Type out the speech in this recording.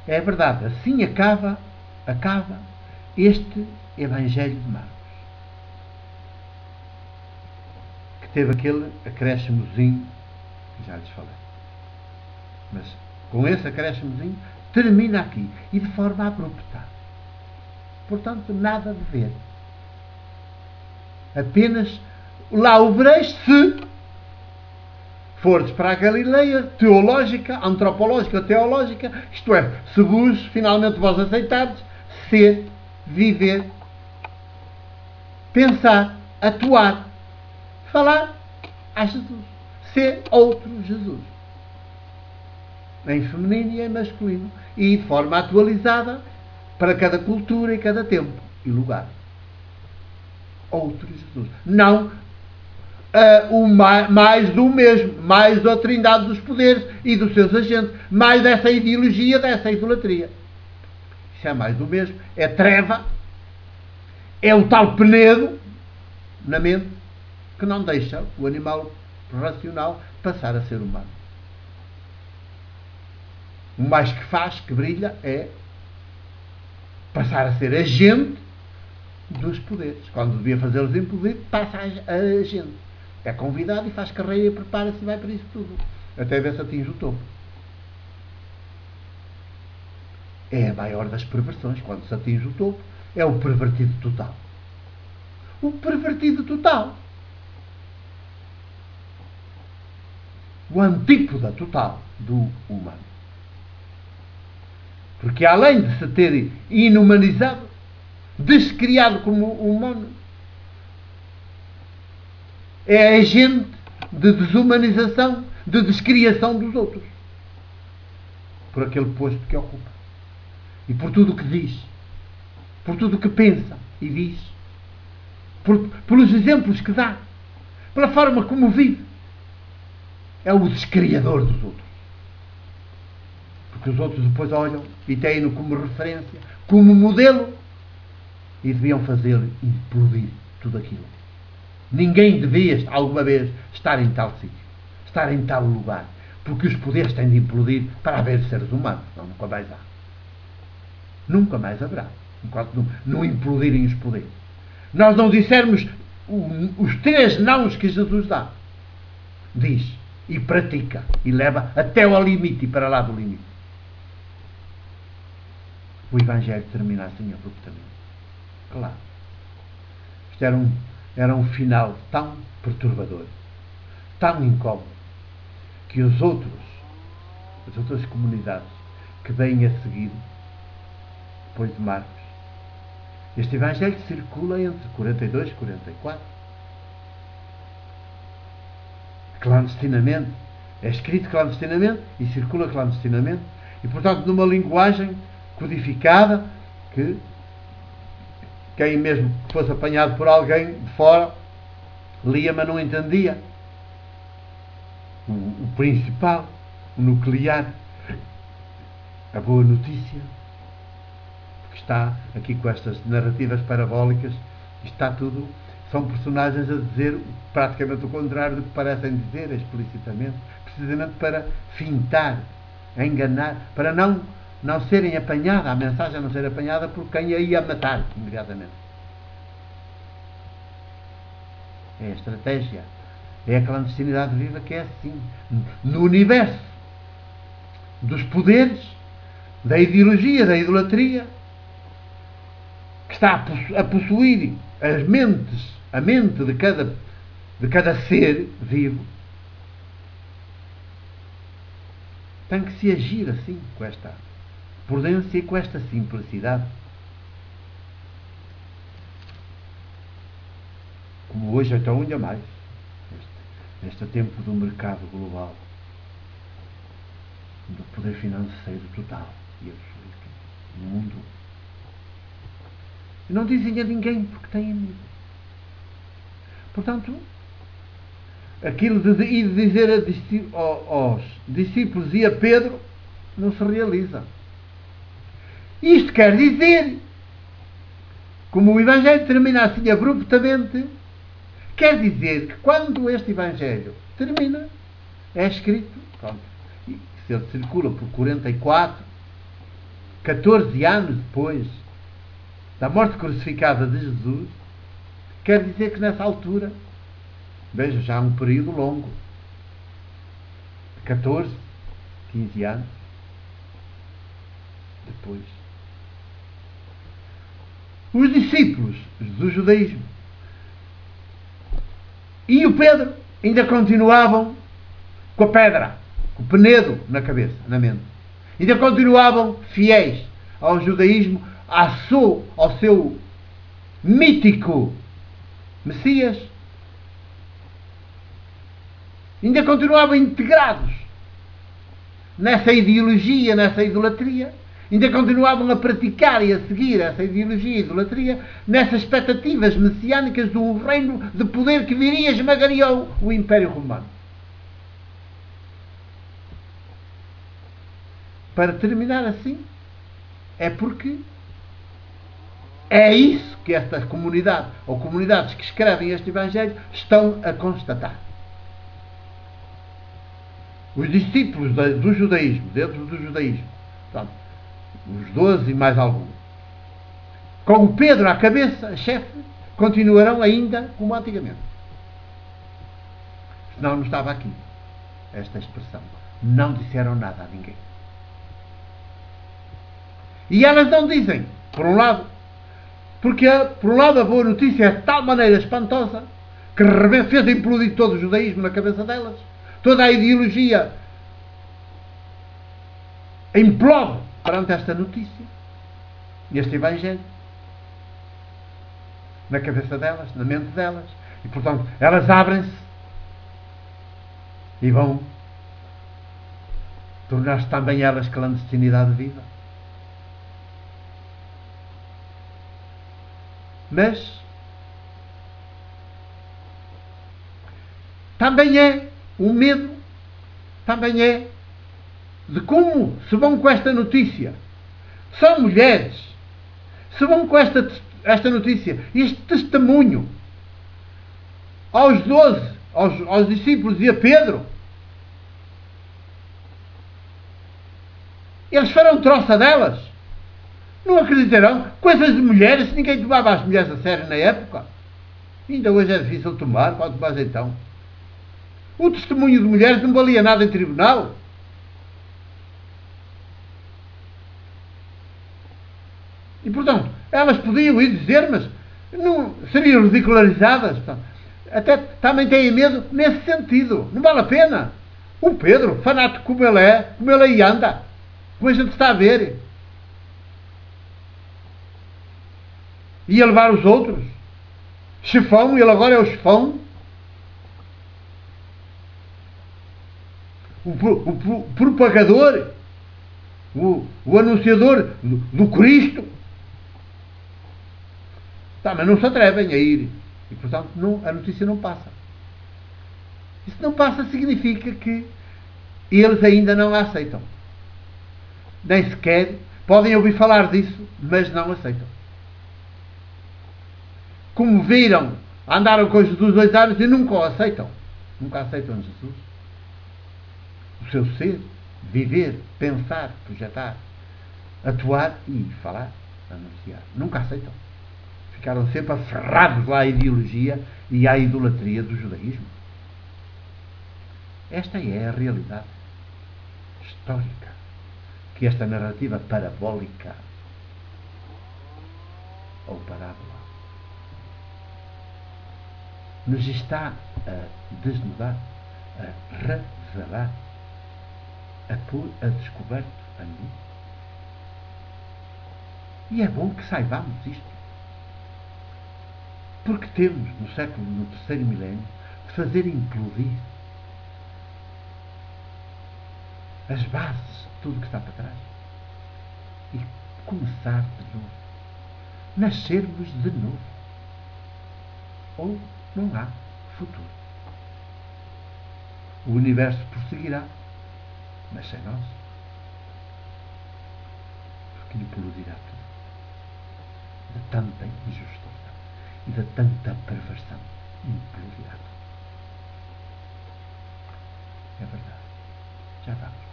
É verdade, assim acaba este Evangelho de Marcos, que teve aquele acréscimozinho que já lhes falei. Mas com esse acréscimozinho termina aqui e de forma abrupta. Portanto, nada de ver. Apenas lá o vereis se fordes para a Galileia teológica, antropológica, teológica, isto é, se vos, finalmente vós aceitardes, ser, viver, pensar, atuar, falar a Jesus. Ser outro Jesus. Em feminino e em masculino. E de forma atualizada para cada cultura e cada tempo e lugar. Outro Jesus. Não mais do mesmo, mais da trindade dos poderes e dos seus agentes, mais dessa ideologia, dessa idolatria. Isso é mais do mesmo. É treva, é o tal penedo na mente que não deixa o animal racional passar a ser humano. O mais que faz, que brilha, é passar a ser agente dos poderes. Quando devia fazê-los implodir, passa a agente. É convidado e faz carreira e prepara-se e vai para isso tudo. Até ver se atinge o topo. É a maior das perversões. Quando se atinge o topo, é o pervertido total. O pervertido total. O antípoda total do humano. Porque além de se ter inumanizado, descriado como humano, é agente de desumanização, de descriação dos outros. Por aquele posto que ocupa. E por tudo o que diz. Por tudo o que pensa e diz. Pelos exemplos que dá. Pela forma como vive. É o descriador dos outros. Porque os outros depois olham e têm-no como referência, como modelo, e deviam fazer implodir tudo aquilo. Ninguém devia, alguma vez, estar em tal sítio, estar em tal lugar, porque os poderes têm de implodir para haver seres humanos. Não, nunca mais há. Nunca mais haverá, enquanto não implodirem os poderes. Nós não dissermos os 3 nãos que Jesus dá. Diz e pratica e leva até ao limite e para lá do limite. O Evangelho termina assim abruptamente. Claro. Isto era um final tão perturbador, tão incómodo, que as outras comunidades que vêm a seguir, depois de Marcos, este Evangelho circula entre 42 e 44. Clandestinamente. É escrito clandestinamente e circula clandestinamente. E, portanto, numa linguagem codificada que quem mesmo fosse apanhado por alguém de fora lia, mas não entendia. O principal, o nuclear, a boa notícia, porque está aqui com estas narrativas parabólicas, está tudo, são personagens a dizer praticamente o contrário do que parecem dizer explicitamente, precisamente para fintar, enganar, para não serem apanhada, a mensagem não ser apanhada por quem a ia matar imediatamente. É a estratégia, é a clandestinidade viva que é assim. No universo dos poderes, da ideologia, da idolatria, que está a possuir a mente de cada ser vivo, tem que se agir assim, com esta prudência e com esta simplicidade. Como hoje, então, ainda mais, neste tempo do mercado global, do poder financeiro total e absoluto no mundo. E não dizem a ninguém porque têm medo. Portanto, aquilo de ir dizer aos discípulos e a Pedro não se realiza. Isto quer dizer, como o Evangelho termina assim abruptamente, quer dizer que quando este Evangelho termina, é escrito, pronto, se ele circula por 44, 14 anos depois da morte crucificada de Jesus, quer dizer que nessa altura, veja, já há um período longo, 14, 15 anos depois, os discípulos do judaísmo e o Pedro ainda continuavam com a pedra, com o penedo na cabeça, na mente. Ainda continuavam fiéis ao judaísmo, ao seu mítico Messias. Ainda continuavam integrados nessa ideologia, nessa idolatria. Ainda continuavam a praticar e a seguir essa ideologia e idolatria nessas expectativas messiânicas de um reino de poder que viria e esmagaria o Império Romano. Para terminar assim, é porque é isso que esta comunidade, ou comunidades que escrevem este Evangelho, estão a constatar. Os discípulos do judaísmo, dentro do judaísmo, portanto, os 12 e mais alguns, com o Pedro à cabeça, chefe, continuarão ainda como antigamente. Senão não estava aqui esta expressão. Não disseram nada a ninguém. E elas não dizem, por um lado, porque, por um lado, a boa notícia é de tal maneira espantosa que fez implodir todo o judaísmo na cabeça delas. Toda a ideologia implode perante esta notícia, este Evangelho, na cabeça delas, na mente delas. E, portanto, elas abrem-se e vão tornar-se também elas clandestinidade viva. Mas também é um medo, também é de como se vão com esta notícia. São mulheres, se vão com esta notícia, este testemunho aos 12, aos discípulos e a Pedro. Eles farão troça delas. Não acreditarão. Coisas de mulheres, ninguém tomava as mulheres a sério na época. Ainda hoje é difícil tomar, quanto mais então. O testemunho de mulheres não valia nada em tribunal. E, portanto, elas podiam ir dizer, mas não seriam ridicularizadas. Portanto, até também têm medo nesse sentido. Não vale a pena. O Pedro, fanático como ele é, como ele aí anda, como a gente está a ver, ia levar os outros. Chefão, ele agora é o chefão. O propagador, o anunciador do Cristo. Tá, mas não se atrevem a ir. E, portanto, a notícia não passa. Isso não passa significa que eles ainda não a aceitam. Nem sequer podem ouvir falar disso, mas não aceitam. Como viram, andaram com Jesus 2 anos e nunca o aceitam. Nunca aceitam Jesus. O seu ser, viver, pensar, projetar, atuar e falar, anunciar. Nunca aceitam. Ficaram sempre aferrados lá à ideologia e à idolatria do judaísmo. Esta é a realidade histórica que esta narrativa parabólica ou parábola nos está a desnudar, a revelar, a pôr a descoberto a mim. E é bom que saibamos isto. Porque temos, no terceiro milénio, de fazer implodir as bases de tudo que está para trás. E começar de novo. Nascermos de novo. Ou não há futuro. O universo prosseguirá, mas sem nós. Porque implodirá tudo. De tanta injustiça e de tanta perversão. Implodirá tudo. É verdade. Já vamos.